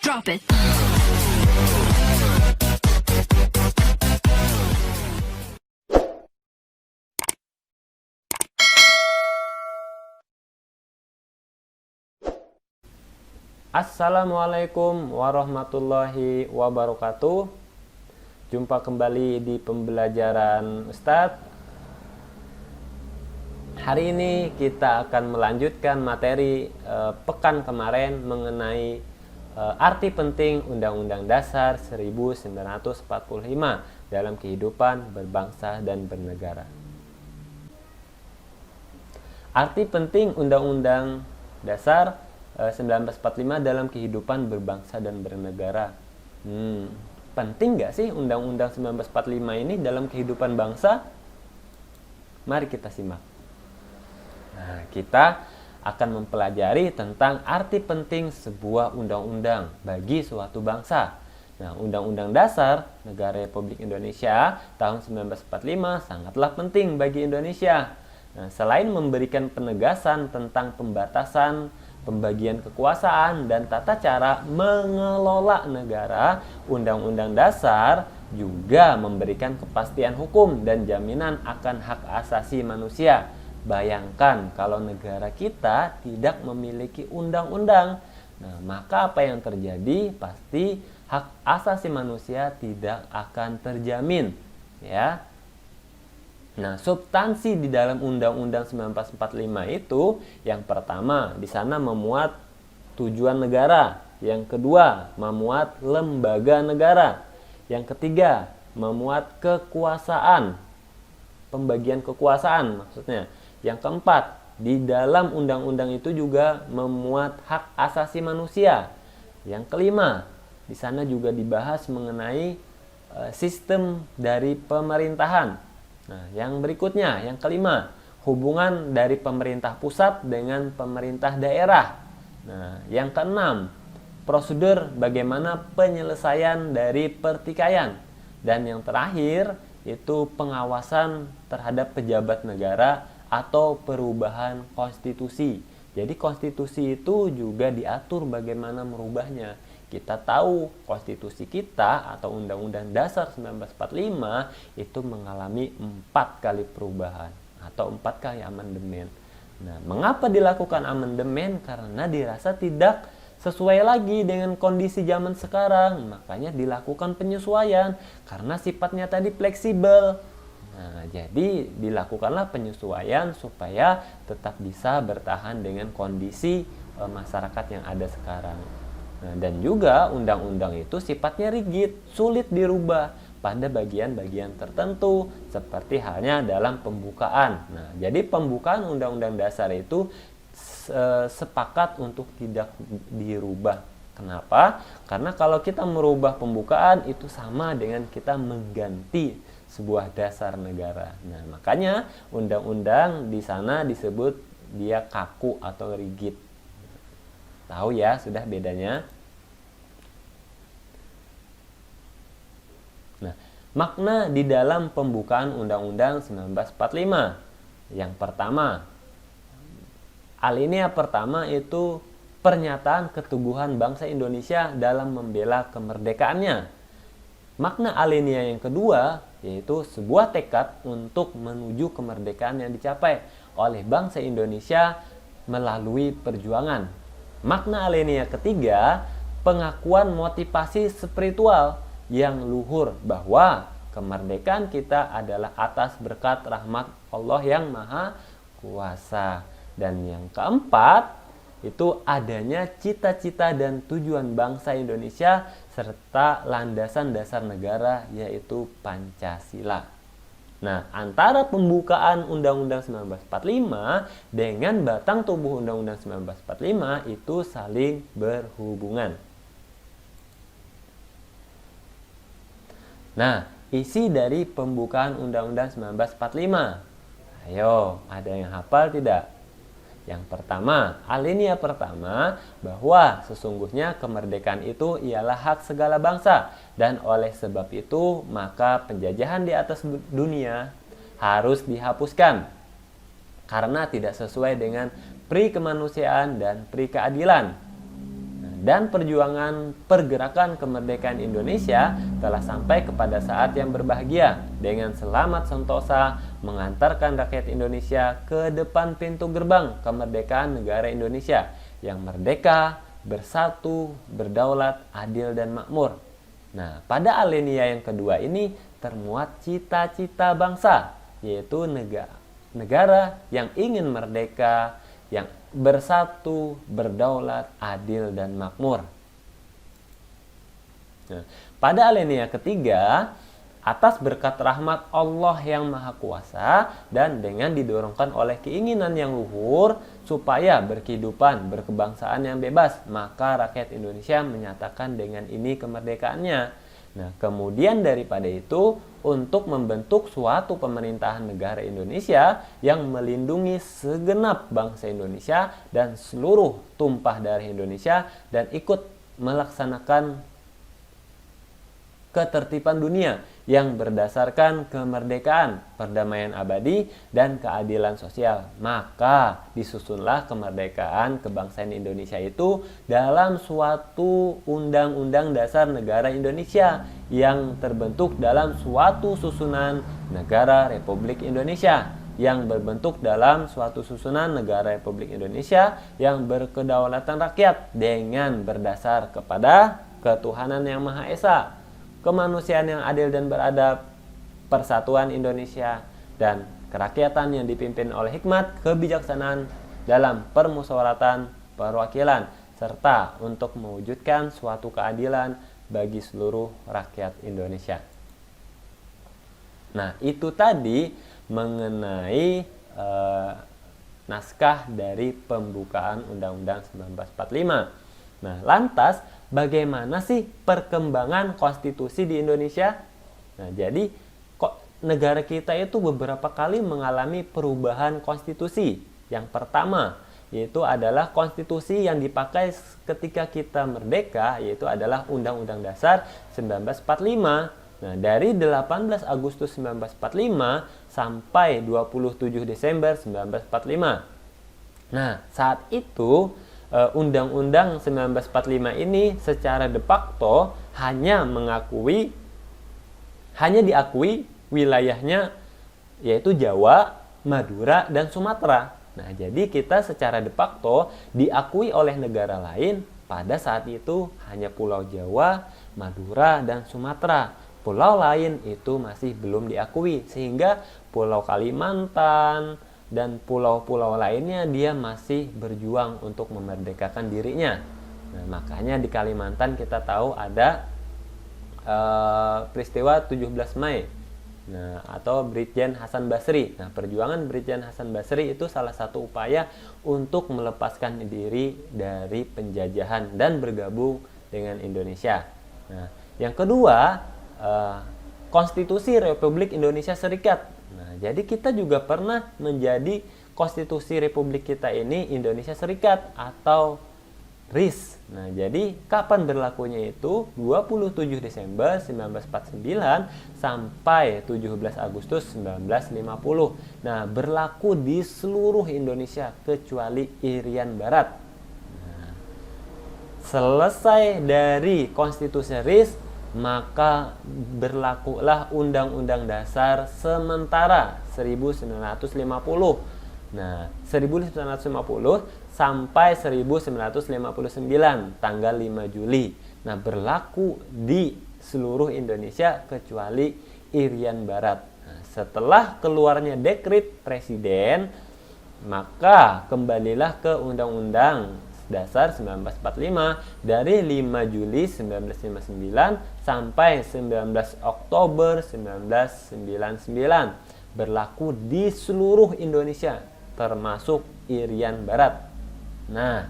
Drop it. Assalamualaikum warahmatullahi wabarakatuh. Jumpa kembali di pembelajaran Ustadz. Hari ini kita akan melanjutkan materi pekan kemarin mengenai arti penting Undang-Undang Dasar 1945 dalam kehidupan berbangsa dan bernegara. Arti penting Undang-Undang Dasar 1945 dalam kehidupan berbangsa dan bernegara. Penting nggak sih Undang-Undang 1945 ini dalam kehidupan bangsa? Mari kita simak. Nah, kita akan mempelajari tentang arti penting sebuah undang-undang bagi suatu bangsa. Nah, Undang-Undang Dasar Negara Republik Indonesia tahun 1945 sangatlah penting bagi Indonesia. Nah, selain memberikan penegasan tentang pembatasan, pembagian kekuasaan, dan tata cara mengelola negara, Undang-Undang Dasar juga memberikan kepastian hukum dan jaminan akan hak asasi manusia. Bayangkan kalau negara kita tidak memiliki undang-undang, nah maka apa yang terjadi? Pasti hak asasi manusia tidak akan terjamin, ya. Nah, substansi di dalam Undang-Undang 1945 itu yang pertama di sana memuat tujuan negara, yang kedua memuat lembaga negara, yang ketiga memuat kekuasaan, pembagian kekuasaan maksudnya. Yang keempat, di dalam undang-undang itu juga memuat hak asasi manusia. Yang kelima, di sana juga dibahas mengenai sistem dari pemerintahan. Nah, yang berikutnya, yang kelima, hubungan dari pemerintah pusat dengan pemerintah daerah. Nah, yang keenam, prosedur bagaimana penyelesaian dari pertikaian. Dan yang terakhir, itu pengawasan terhadap pejabat negara atau perubahan konstitusi. Jadi konstitusi itu juga diatur bagaimana merubahnya. Kita tahu konstitusi kita atau Undang-Undang Dasar 1945 itu mengalami 4 kali perubahan atau 4 kali amandemen. Nah, mengapa dilakukan amandemen? Karena dirasa tidak sesuai lagi dengan kondisi zaman sekarang. Makanya dilakukan penyesuaian karena sifatnya tadi fleksibel. Nah, jadi dilakukanlah penyesuaian supaya tetap bisa bertahan dengan kondisi masyarakat yang ada sekarang. Nah, dan juga undang-undang itu sifatnya rigid, sulit dirubah pada bagian-bagian tertentu, seperti halnya dalam pembukaan. Nah, jadi pembukaan Undang-Undang Dasar itu sepakat untuk tidak dirubah. Kenapa? Karena kalau kita merubah pembukaan itu sama dengan kita mengganti sebuah dasar negara. Nah, makanya undang-undang di sana disebut dia kaku atau rigid. Tahu ya sudah bedanya? Nah, makna di dalam pembukaan Undang-Undang 1945. Yang pertama, alinea pertama itu pernyataan keteguhan bangsa Indonesia dalam membela kemerdekaannya. Makna alinea yang kedua yaitu sebuah tekad untuk menuju kemerdekaan yang dicapai oleh bangsa Indonesia melalui perjuangan. Makna alinea ketiga, pengakuan motivasi spiritual yang luhur bahwa kemerdekaan kita adalah atas berkat rahmat Allah yang Maha Kuasa. Dan yang keempat, itu adanya cita-cita dan tujuan bangsa Indonesia serta landasan dasar negara yaitu Pancasila. Nah, antara pembukaan Undang-Undang 1945 dengan batang tubuh Undang-Undang 1945 itu saling berhubungan. Nah, isi dari pembukaan Undang-Undang 1945. Ayo, ada yang hafal tidak? Yang pertama, alinea pertama bahwa sesungguhnya kemerdekaan itu ialah hak segala bangsa dan oleh sebab itu maka penjajahan di atas dunia harus dihapuskan karena tidak sesuai dengan pri kemanusiaan dan pri keadilan. Nah, dan perjuangan pergerakan kemerdekaan Indonesia telah sampai kepada saat yang berbahagia dengan selamat sentosa mengantarkan rakyat Indonesia ke depan pintu gerbang kemerdekaan negara Indonesia yang merdeka, bersatu, berdaulat, adil, dan makmur. Nah, pada alinea yang kedua ini termuat cita-cita bangsa, yaitu negara yang ingin merdeka, yang bersatu, berdaulat, adil, dan makmur. Nah, pada alinea ketiga, atas berkat rahmat Allah yang Maha Kuasa dan dengan didorongkan oleh keinginan yang luhur supaya berkehidupan, berkebangsaan yang bebas, maka rakyat Indonesia menyatakan dengan ini kemerdekaannya. Nah, kemudian daripada itu, untuk membentuk suatu pemerintahan negara Indonesia yang melindungi segenap bangsa Indonesia dan seluruh tumpah darah Indonesia dan ikut melaksanakan ketertiban dunia yang berdasarkan kemerdekaan, perdamaian abadi, dan keadilan sosial. Maka disusunlah kemerdekaan kebangsaan Indonesia itu dalam suatu Undang-Undang Dasar Negara Indonesia yang terbentuk dalam suatu susunan Negara Republik Indonesia yang berbentuk dalam suatu susunan Negara Republik Indonesia yang berkedaulatan rakyat dengan berdasar kepada ketuhanan yang Maha Esa, kemanusiaan yang adil dan beradab, persatuan Indonesia, dan kerakyatan yang dipimpin oleh hikmat kebijaksanaan dalam permusyawaratan perwakilan, serta untuk mewujudkan suatu keadilan bagi seluruh rakyat Indonesia. Nah, itu tadi mengenai naskah dari pembukaan Undang-Undang 1945. Nah, lantas bagaimana sih perkembangan konstitusi di Indonesia? Nah, jadi negara kita itu beberapa kali mengalami perubahan konstitusi. Yang pertama, yaitu adalah konstitusi yang dipakai ketika kita merdeka, yaitu adalah Undang-Undang Dasar 1945. Nah, dari 18 Agustus 1945 sampai 27 Desember 1945. Nah, saat itu Undang-Undang 1945 ini secara de facto hanya diakui wilayahnya yaitu Jawa, Madura, dan Sumatera. Nah, jadi kita secara de facto diakui oleh negara lain pada saat itu hanya Pulau Jawa, Madura, dan Sumatera. Pulau lain itu masih belum diakui, sehingga Pulau Kalimantan dan pulau-pulau lainnya dia masih berjuang untuk memerdekakan dirinya. Nah, makanya di Kalimantan kita tahu ada peristiwa 17 Mei. Nah, atau Brigjen Hasan Basri. Nah, perjuangan Brigjen Hasan Basri itu salah satu upaya untuk melepaskan diri dari penjajahan dan bergabung dengan Indonesia. Nah, yang kedua, Konstitusi Republik Indonesia Serikat. Nah, jadi kita juga pernah menjadi Konstitusi Republik kita ini Indonesia Serikat atau RIS. Nah, jadi kapan berlakunya itu? 27 Desember 1949 sampai 17 Agustus 1950. Nah, berlaku di seluruh Indonesia kecuali Irian Barat. Nah, selesai dari Konstitusi RIS, maka berlakulah Undang-Undang Dasar sementara 1950. Nah, 1950 sampai 1959 tanggal 5 Juli. Nah, berlaku di seluruh Indonesia kecuali Irian Barat. Nah, setelah keluarnya dekret presiden, maka kembalilah ke Undang-Undang Dasar 1945 dari 5 Juli 1959 sampai 19 Oktober 1999 berlaku di seluruh Indonesia termasuk Irian Barat. Nah,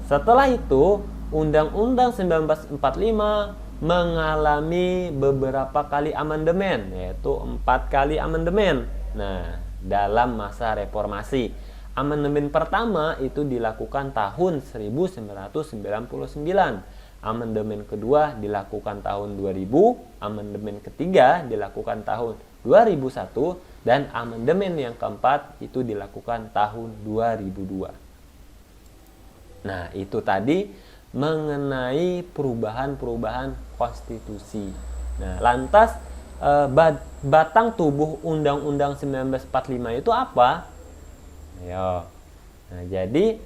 setelah itu Undang-Undang 1945 mengalami beberapa kali amandemen, yaitu 4 kali amandemen. Nah, dalam masa reformasi, amandemen pertama itu dilakukan tahun 1999. Amandemen kedua dilakukan tahun 2000, amandemen ketiga dilakukan tahun 2001, dan amandemen yang keempat itu dilakukan tahun 2002. Nah, itu tadi mengenai perubahan-perubahan konstitusi. Nah, lantas batang tubuh Undang-Undang 1945 itu apa? Ayo. Nah, jadi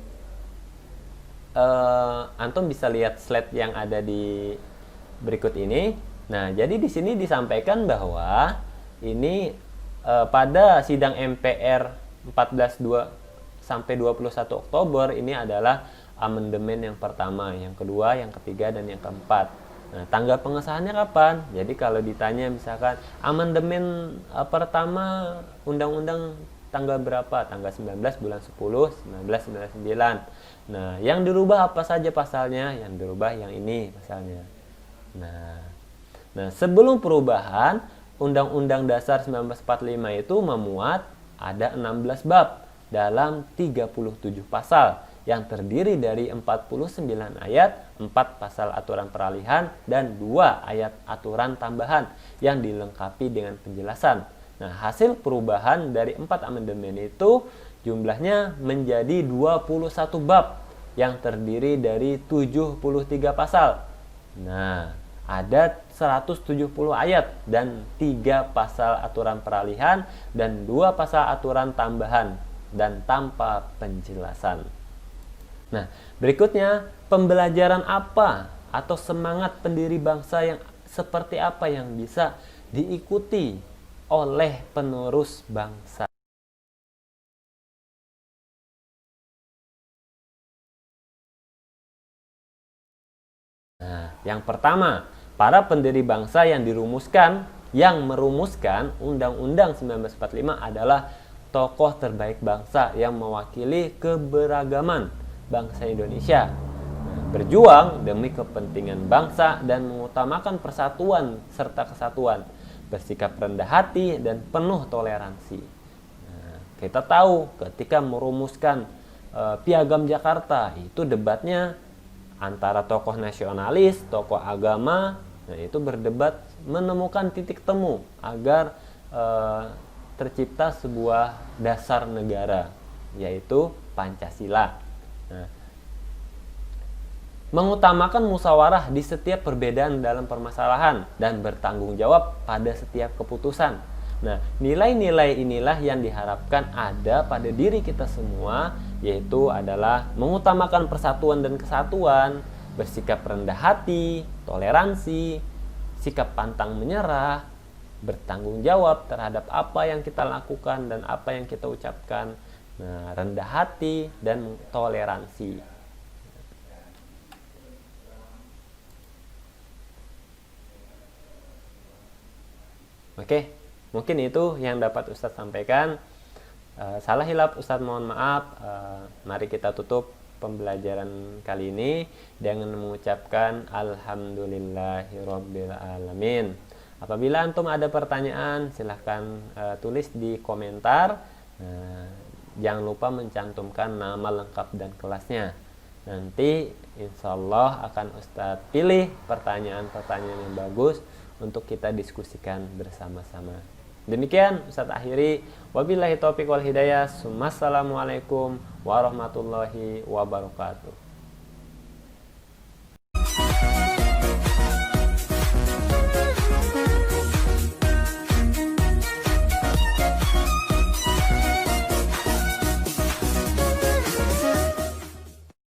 antum bisa lihat slide yang ada di berikut ini. Nah, jadi di sini disampaikan bahwa ini pada sidang MPR 14 sampai 21 Oktober ini adalah amandemen yang pertama, yang kedua, yang ketiga, dan yang keempat. Nah, tanggal pengesahannya kapan? Jadi kalau ditanya misalkan amandemen pertama Undang-Undang tanggal berapa? Tanggal 19 bulan 10 1999. Nah, yang dirubah apa saja pasalnya? Yang dirubah yang ini pasalnya. Nah, sebelum perubahan Undang-Undang Dasar 1945 itu memuat ada 16 bab dalam 37 pasal yang terdiri dari 49 ayat, 4 pasal aturan peralihan, dan 2 ayat aturan tambahan yang dilengkapi dengan penjelasan. Nah, hasil perubahan dari 4 amandemen itu jumlahnya menjadi 21 bab yang terdiri dari 73 pasal. Nah, ada 170 ayat dan 3 pasal aturan peralihan dan 2 pasal aturan tambahan dan tanpa penjelasan. Nah, berikutnya pembelajaran apa atau semangat pendiri bangsa yang seperti apa yang bisa diikuti oleh penerus bangsa. Nah, yang pertama, para pendiri bangsa yang merumuskan Undang-Undang 1945 adalah tokoh terbaik bangsa yang mewakili keberagaman bangsa Indonesia. Nah, berjuang demi kepentingan bangsa dan mengutamakan persatuan serta kesatuan, bersikap rendah hati dan penuh toleransi. Nah, kita tahu ketika merumuskan Piagam Jakarta itu debatnya antara tokoh nasionalis, tokoh agama, nah itu berdebat menemukan titik temu agar tercipta sebuah dasar negara, yaitu Pancasila. Nah, mengutamakan musyawarah di setiap perbedaan dalam permasalahan dan bertanggung jawab pada setiap keputusan. Nah, nilai-nilai inilah yang diharapkan ada pada diri kita semua, yaitu adalah mengutamakan persatuan dan kesatuan, bersikap rendah hati, toleransi, sikap pantang menyerah, bertanggung jawab terhadap apa yang kita lakukan dan apa yang kita ucapkan. Nah, rendah hati dan toleransi. Oke, mungkin itu yang dapat Ustadz sampaikan. Salah hilap Ustadz mohon maaf. Mari kita tutup pembelajaran kali ini dengan mengucapkan Alhamdulillahirabbil alamin. Apabila antum ada pertanyaan, silahkan tulis di komentar. Jangan lupa mencantumkan nama lengkap dan kelasnya. Nanti insya Allah akan Ustadz pilih pertanyaan-pertanyaan yang bagus untuk kita diskusikan bersama-sama. Demikian Ustadz akhiri. Wabillahi taufiq wal hidayah. Assalamualaikum warahmatullahi wabarakatuh.